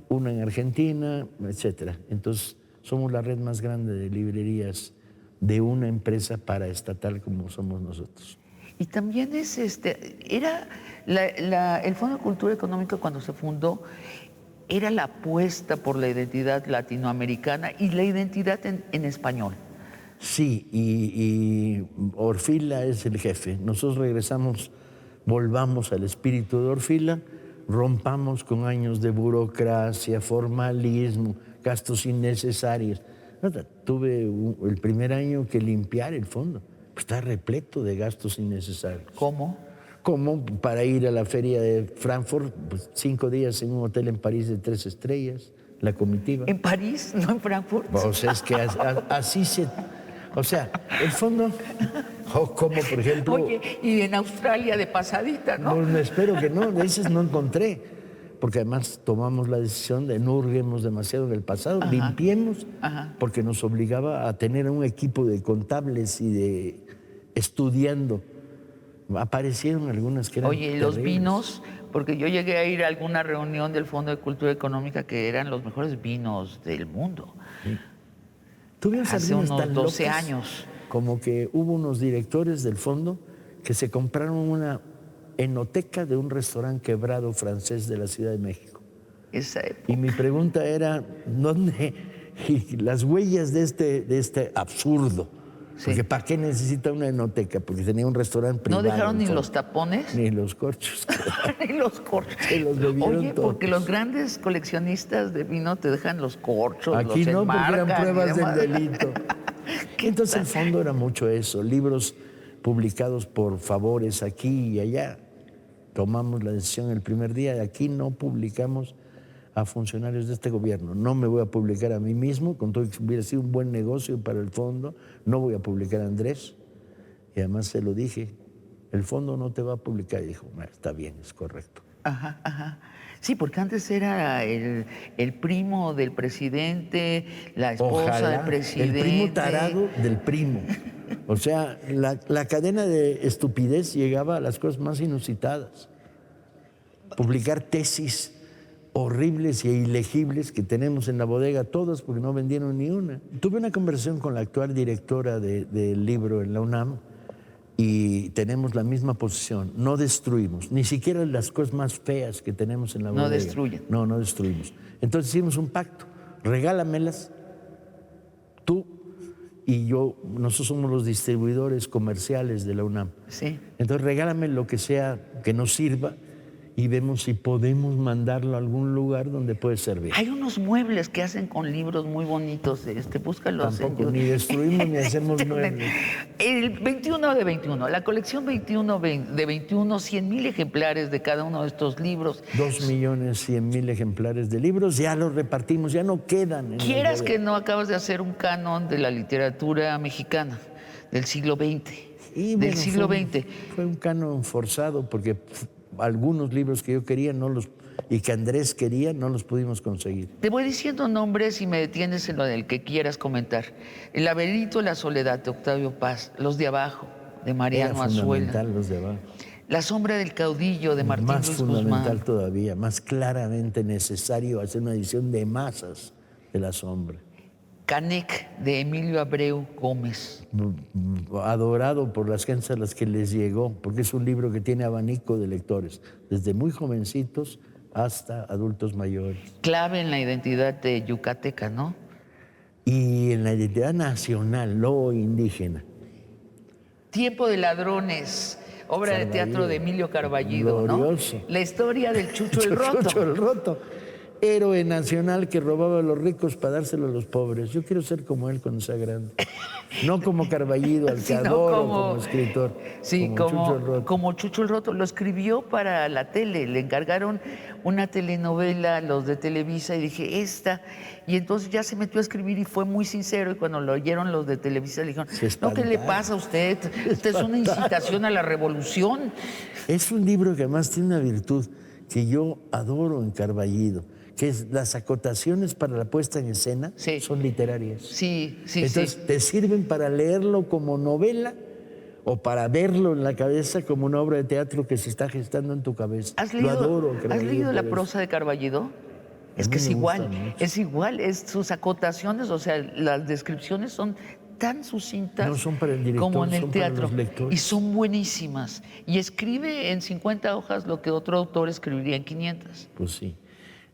1 en Argentina, etcétera. Entonces, somos la red más grande de librerías de una empresa paraestatal como somos nosotros. Y también es era el Fondo de Cultura Económica cuando se fundó, era la apuesta por la identidad latinoamericana y la identidad en español. Sí, y Orfila es el jefe. Nosotros regresamos, volvamos al espíritu de Orfila, rompamos con años de burocracia, formalismo, gastos innecesarios. Tuve el primer año que limpiar el fondo. Está repleto de gastos innecesarios. ¿Cómo? Como para ir a la feria de Frankfurt, pues 5 días en un hotel en París de 3 estrellas, la comitiva. ¿En París, no en Frankfurt? O sea, es que así se... O sea, el fondo, como por ejemplo... Oye, y en Australia de pasadita, ¿no? No, espero que no, de esas no encontré. Porque además tomamos la decisión de no hurguemos demasiado en el pasado, limpiemos, porque nos obligaba a tener un equipo de contables y de estudiando. Aparecieron algunas que eran Oye, los terribles. vinos, porque yo llegué a ir a alguna reunión del Fondo de Cultura Económica que eran los mejores vinos del mundo. Tuvimos Hace algunas unos tan 12 locas, años. como que hubo unos directores del fondo que se compraron una enoteca de un restaurante quebrado francés de la Ciudad de México. Esa época. Y mi pregunta era, ¿dónde? Y las huellas de este absurdo. Sí. Porque ¿para qué necesita una enoteca? Porque tenía un restaurante privado. ¿No dejaron ni fondo. los tapones? Ni los corchos. Ni los corchos. Se los bebieron Oye, todos. porque los grandes coleccionistas de vino te dejan los corchos, Aquí los no, porque eran enmarcan y pruebas del demás. delito. Entonces el fondo era mucho eso, libros publicados por favores aquí y allá. Tomamos la decisión el primer día, de aquí no publicamos a funcionarios de este gobierno. No me voy a publicar a mí mismo, con todo que hubiera sido un buen negocio para el fondo. No voy a publicar a Andrés. Y además se lo dije, el fondo no te va a publicar. Y dijo, está bien, es correcto. Ajá, ajá. Sí, porque antes era el primo del presidente, la esposa Ojalá, del presidente. el primo tarado del primo. O sea, la cadena de estupidez llegaba a las cosas más inusitadas. Publicar tesis horribles e ilegibles que tenemos en la bodega, todas porque no vendieron ni una. Tuve una conversación con la actual directora del libro en la UNAM y tenemos la misma posición. No destruimos, ni siquiera las cosas más feas que tenemos en la bodega. No destruyen. No, no destruimos. Entonces hicimos un pacto. Regálamelas tú y yo. Nosotros somos los distribuidores comerciales de la UNAM. Sí. Entonces regálame lo que sea que nos sirva y vemos si podemos mandarlo a algún lugar donde puede servir. Hay unos muebles que hacen con libros muy bonitos, búscalos. Tampoco, ni destruimos ni hacemos muebles. El 21 de 21, la colección 21 de 21, 100,000 ejemplares de cada uno de estos libros. 2.100.000 ejemplares de libros, ya los repartimos, ya no quedan. Quieras que no, acabas de hacer un canon de la literatura mexicana del siglo XX. Y del bueno, siglo XX. Fue un canon forzado porque algunos libros que yo quería y que Andrés quería no los pudimos conseguir. Te voy diciendo nombres y me detienes en lo del que quieras comentar. El laberinto de la soledad de Octavio Paz, Los de abajo de Mariano Era fundamental Azuela, los de abajo. La sombra del caudillo de Martín Más Luis fundamental Guzmán, todavía, más claramente necesario hacer una edición de masas de La sombra. Canec de Emilio Abreu Gómez, Adorado por las gentes a las que les llegó, porque es un libro que tiene abanico de lectores, desde muy jovencitos hasta adultos mayores. clave en la identidad de yucateca, ¿no? Y en la identidad nacional, lo indígena. Tiempo de ladrones, obra de teatro de Emilio Carballido, Glorioso. ¿no? La historia del Chucho el Roto. Chucho el Roto. Héroe nacional que robaba a los ricos para dárselo a los pobres. Yo quiero ser como él cuando sea grande. No como Carballido, al que adoro como escritor. Sí, como Chucho el Roto. Lo escribió para la tele. Le encargaron una telenovela a los de Televisa y dije, esta. Y entonces ya se metió a escribir y fue muy sincero. Y cuando lo oyeron los de Televisa le dijeron, no, ¿qué le pasa a usted? Usted es una incitación a la revolución. Es un libro que además tiene una virtud que yo adoro en Carballido, que es las acotaciones para la puesta en escena son literarias. Sí, sí, Entonces, te sirven para leerlo como novela o para verlo en la cabeza como una obra de teatro que se está gestando en tu cabeza. Lo adoro. ¿Has leído la prosa de Carballido? Es que es igual, sus acotaciones, o sea, las descripciones son tan sucintas no son para el director, como en el teatro. Para los lectores. Y son buenísimas. Y escribe en 50 hojas lo que otro autor escribiría en 500. Pues sí.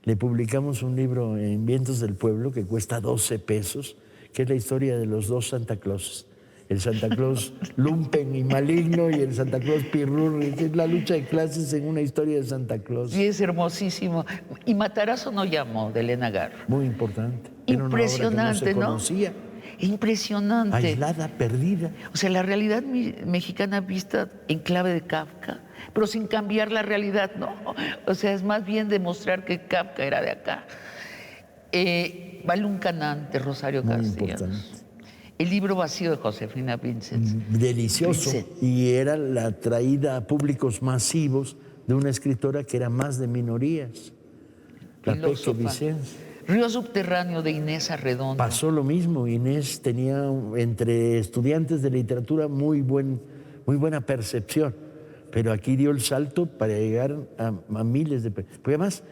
Le publicamos un libro en Vientos del Pueblo que cuesta 12 pesos, que es la historia de los dos Santa Clauses. El Santa Claus lumpen y maligno y el Santa Claus pirurri. Es la lucha de clases en una historia de Santa Claus. Sí, es hermosísimo. Y Matarazzo no llamó, de Elena Garro. Muy importante. Impresionante, Era una obra que no se conocía. Impresionante. Aislada, perdida. O sea, la realidad mexicana vista en clave de Kafka, pero sin cambiar la realidad, ¿no? O sea, es más bien demostrar que Kafka era de acá. Balún Canán, de Rosario Castellanos. El libro vacío de Josefina Vicens. Delicioso. Y era la traída a públicos masivos de una escritora que era más de minorías. La Peque Vicens. Río Subterráneo de Inés Arredondo. Pasó lo mismo. Inés tenía entre estudiantes de literatura muy buena percepción, pero aquí dio el salto para llegar a miles de... Porque además,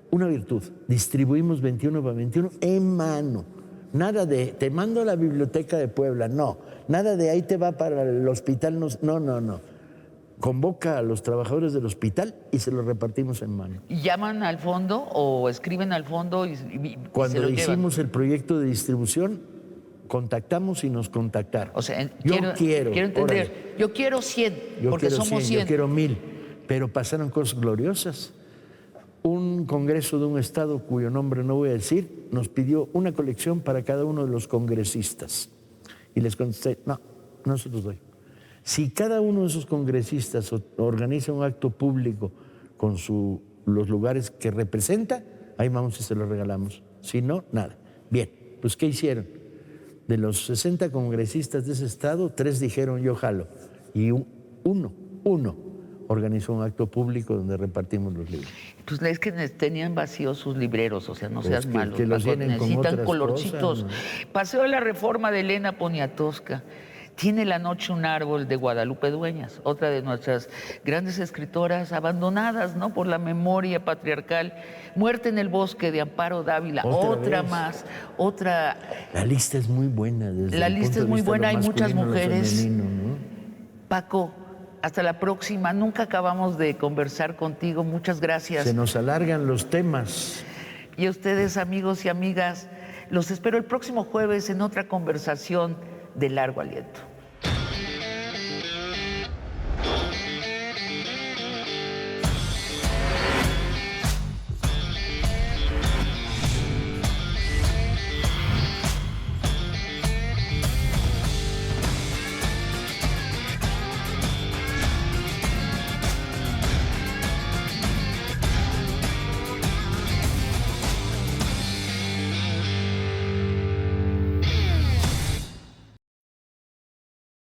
una virtud, distribuimos 21 para 21 en mano. Nada de, te mando a la biblioteca de Puebla, no. Nada de, ahí te va para el hospital, no. Convoca a los trabajadores del hospital y se los repartimos en mano. ¿Y llaman al fondo o escriben al fondo y cuando se lo hicimos llevan? El proyecto de distribución, contactamos y nos contactaron. O sea, quiero entender, órale. Yo quiero 100, porque somos 100. Yo quiero 1000, pero pasaron cosas gloriosas. Un congreso de un estado cuyo nombre no voy a decir, nos pidió una colección para cada uno de los congresistas. Y les contesté, no se los doy. Si cada uno de esos congresistas organiza un acto público con los lugares que representa, ahí vamos y se los regalamos. Si no, nada. Bien, pues ¿qué hicieron? De los 60 congresistas de ese estado, 3 dijeron yo jalo. Y uno organizó un acto público donde repartimos los libros. Pues es que tenían vacíos sus libreros, o sea, no seas malo. Que los llenen con necesitan otras colorcitos. cosas, ¿no? Paseo de la Reforma de Elena Poniatowska. Tiene la noche un árbol de Guadalupe Dueñas, otra de nuestras grandes escritoras abandonadas, ¿no?, por la memoria patriarcal. Muerte en el bosque de Amparo Dávila, otra más, otra. La lista es muy buena. La lista es muy buena, hay muchas mujeres. Femenino, ¿no? Paco, hasta la próxima. Nunca acabamos de conversar contigo. Muchas gracias. Se nos alargan los temas. Y a ustedes, amigos y amigas, los espero el próximo jueves en otra conversación de largo aliento.